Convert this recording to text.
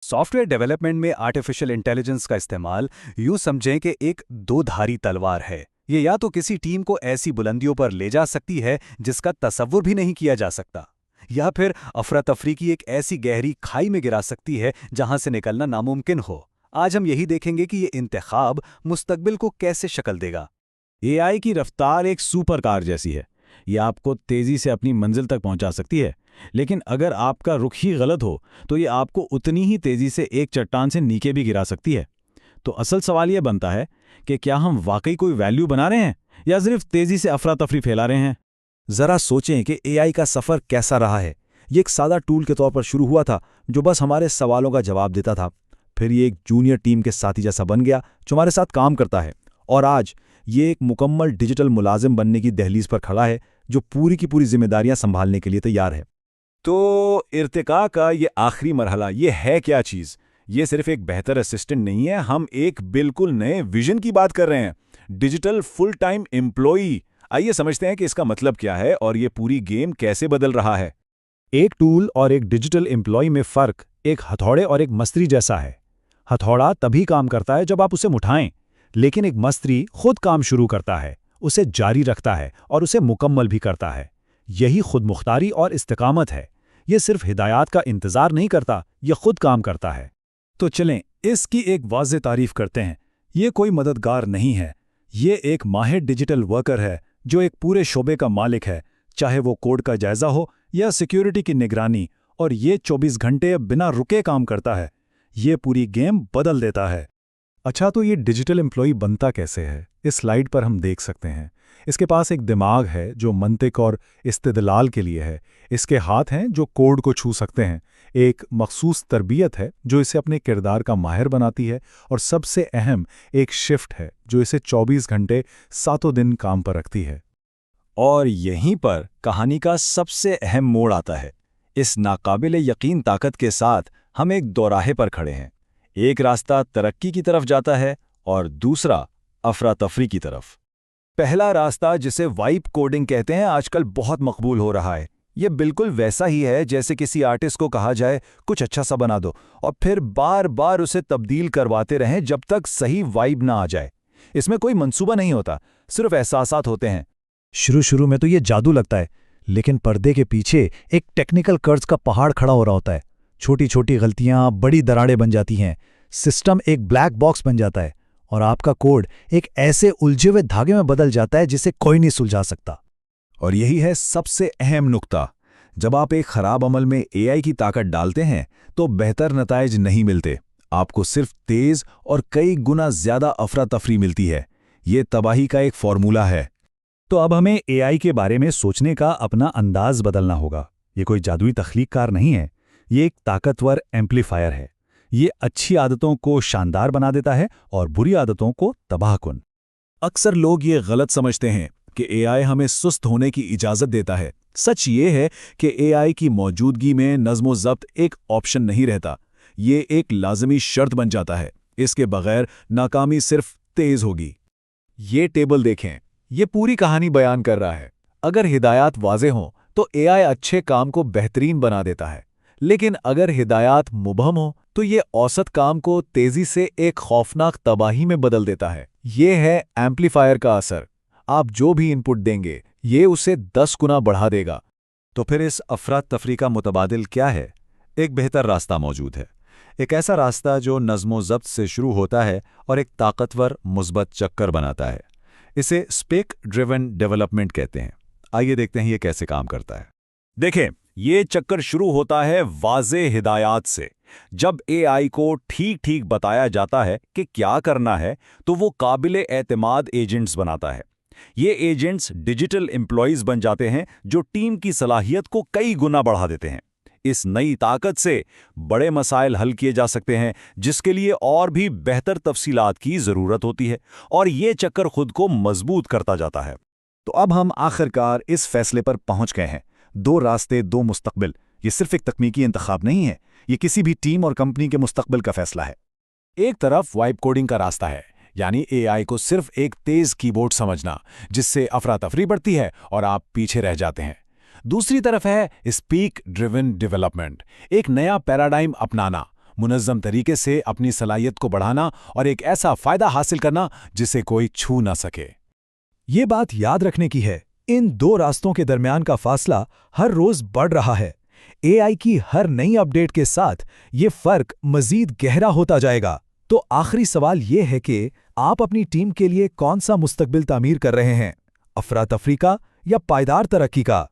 Software development में artificial intelligence का इस्तेमाल यूं समझें कि एक दो धारी तलवार है। ये या तो किसी टीम को ऐसी बुलंदियों पर ले जा सकती है जिसका तसव्वुर भी नहीं किया जा सकता, या फिर अफरा तफरी की एक ऐसी गहरी खाई में गिरा सकती है जहां से निकलना नामुमकिन हो। आज हम यही देखेंगे कि ये इंतखाब मुस्तकबिल को कैसे शक्ल देगा। एआई की रफ्तार एक सुपर कार जैसी है। ये आपको तेजी से अपनी मंजिल तक पहुंचा सकती है, लेकिन अगर आपका रुख ही गलत हो तो ये आपको उतनी ही तेजी से एक चट्टान से नीचे भी गिरा सकती है। तो असल सवाल ये बनता है कि क्या हम वाकई कोई वैल्यू बना रहे हैं या सिर्फ तेजी से अफरा तफरी फैला रहे हैं। जरा सोचें कि एआई का सफ़र कैसा रहा है। ये एक सादा टूल के तौर पर शुरू हुआ था जो बस हमारे सवालों का जवाब देता था। फिर ये एक जूनियर टीम के साथी जैसा बन गया जो हमारे साथ काम करता है, और आज ये एक मुकम्मल डिजिटल मुलाजिम बनने की दहलीज पर खड़ा है जो पूरी की पूरी जिम्मेदारियां संभालने के लिए तैयार है। तो इर्तिका का ये आखिरी मरहला, ये है क्या चीज़? ये सिर्फ एक बेहतर असिस्टेंट नहीं है, हम एक बिल्कुल नए विजन की बात कर रहे हैं, डिजिटल फुल टाइम एम्प्लॉई। आइए समझते हैं कि इसका मतलब क्या है और ये पूरी गेम कैसे बदल रहा है। एक टूल और एक डिजिटल एम्प्लॉय में फ़र्क एक हथौड़े और एक मस्तरी जैसा है। हथौड़ा तभी काम करता है जब आप उसे उठाएं, लेकिन एक मस्तरी खुद काम शुरू करता है, उसे जारी रखता है और उसे मुकम्मल भी करता है। यही खुद मुख्तारी और इस्तिकामत है। ये सिर्फ हिदायत का इंतज़ार नहीं करता, ये खुद काम करता है। तो चलें इसकी एक वाज़ेह तारीफ करते हैं। ये कोई मददगार नहीं है, ये एक माहिर डिजिटल वर्कर है जो एक पूरे शोबे का मालिक है, चाहे वो कोड का जायज़ा हो या सिक्योरिटी की निगरानी, और ये 24 घंटे बिना रुके काम करता है। ये पूरी गेम बदल देता है। अच्छा, तो ये डिजिटल एम्प्लॉई बनता कैसे है? इस स्लाइड पर हम देख सकते हैं। इसके पास एक दिमाग है जो मंतिक और इस्तिदलाल के लिए है। इसके हाथ हैं जो कोड को छू सकते हैं। एक मखसूस तरबियत है जो इसे अपने किरदार का माहिर बनाती है, और सबसे अहम एक शिफ्ट है जो इसे 24 घंटे सातों दिन काम पर रखती है। और यहीं पर कहानी का सबसे अहम मोड़ आता है। इस नाकाबिले यकीन ताकत के साथ हम एक दोराहे पर खड़े हैं। एक रास्ता तरक्की की तरफ जाता है और दूसरा अफरा तफरी की तरफ। पहला रास्ता, जिसे वाइब कोडिंग कहते हैं, आजकल बहुत मकबूल हो रहा है। ये बिल्कुल वैसा ही है जैसे किसी आर्टिस्ट को कहा जाए कुछ अच्छा सा बना दो, और फिर बार बार उसे तब्दील करवाते रहें जब तक सही वाइब ना आ जाए। इसमें कोई मंसूबा नहीं होता, सिर्फ एहसासात होते हैं। शुरू में तो ये जादू लगता है, लेकिन पर्दे के पीछे एक टेक्निकल कर्ज का पहाड़ खड़ा हो रहा होता है। छोटी छोटी गलतियां बड़ी दरारें बन जाती हैं, सिस्टम एक ब्लैक बॉक्स बन जाता है, और आपका कोड एक ऐसे उलझे हुए धागे में बदल जाता है जिसे कोई नहीं सुलझा सकता। और यही है सबसे अहम नुक्ता। जब आप एक खराब अमल में एआई की ताकत डालते हैं तो बेहतर नताइज नहीं मिलते, आपको सिर्फ तेज और कई गुना ज्यादा अफरा तफरी मिलती है। ये तबाही का एक फॉर्मूला है। तो अब हमें एआई के बारे में सोचने का अपना अंदाज बदलना होगा। ये कोई जादुई तख्लीक कार नहीं है, ये एक ताकतवर एम्पलीफायर है। ये अच्छी आदतों को शानदार बना देता है और बुरी आदतों को तबाहकुन। अक्सर लोग ये गलत समझते हैं कि एआई हमें सुस्त होने की इजाज़त देता है। सच ये है कि एआई की मौजूदगी में नज़्म ज़ब्त एक ऑप्शन नहीं रहता, ये एक लाजमी शर्त बन जाता है। इसके बगैर नाकामी सिर्फ तेज़ होगी। ये टेबल देखें, ये पूरी कहानी बयान कर रहा है। अगर हिदायत वाज़ेह हों तो एआई अच्छे काम को बेहतरीन बना देता है, लेकिन अगर हिदायत मुबहम हो तो ये औसत काम को तेज़ी से एक खौफनाक तबाही में बदल देता है। ये है एम्पलीफायर का असर। आप जो भी इनपुट देंगे ये उसे 10 गुना बढ़ा देगा। तो फिर इस अफरा तफरी का मुतबादिल क्या है? एक बेहतर रास्ता मौजूद है। एक ऐसा रास्ता जो नज़्मो ज़ब्त से शुरू होता है और एक ताकतवर मुस्बत चक्कर बनाता है। इसे स्पेक ड्रिवन डेवलपमेंट कहते हैं। आइए देखते हैं ये कैसे काम करता है। देखें, ये चक्कर शुरू होता है वाज़े हिदायत से। जब एआई को ठीक ठीक बताया जाता है कि क्या करना है तो वो काबिले एतमाद एजेंट्स बनाता है। ये एजेंट्स डिजिटल एम्प्लॉइज बन जाते हैं जो टीम की सलाहियत को कई गुना बढ़ा देते हैं। इस नई ताकत से बड़े मसाइल हल किए जा सकते हैं जिसके लिए और भी बेहतर तफसीलात की ज़रूरत होती है, और ये चक्कर खुद को मजबूत करता जाता है। तो अब हम आखिरकार इस फैसले पर पहुंच गए हैं। दो रास्ते, दो मुस्तकबिल। ये सिर्फ एक तकनीकी इंतखाब नहीं है, ये किसी भी टीम और कंपनी के मुस्तकबिल का फैसला है। एक तरफ वाइब कोडिंग का रास्ता है, यानी एआई को सिर्फ एक तेज कीबोर्ड समझना जिससे अफरा तफरी बढ़ती है और आप पीछे रह जाते हैं। दूसरी तरफ है स्पीक ड्रिवन डेवलपमेंट, एक नया पैराडाइम अपनाना, منظم طریقے سے اپنی صلاحیت کو بڑھانا اور ایک ایسا فائدہ حاصل کرنا جسے کوئی چھو نہ سکے۔ یہ بات یاد رکھنے کی ہے، ان دو راستوں کے درمیان کا فاصلہ ہر روز بڑھ رہا ہے۔ اے آئی کی ہر نئی اپڈیٹ کے ساتھ یہ فرق مزید گہرا ہوتا جائے گا۔ تو آخری سوال یہ ہے کہ آپ اپنی ٹیم کے لیے کون سا مستقبل تعمیر کر رہے ہیں؟ افراتفری کا یا پائیدار ترقی کا؟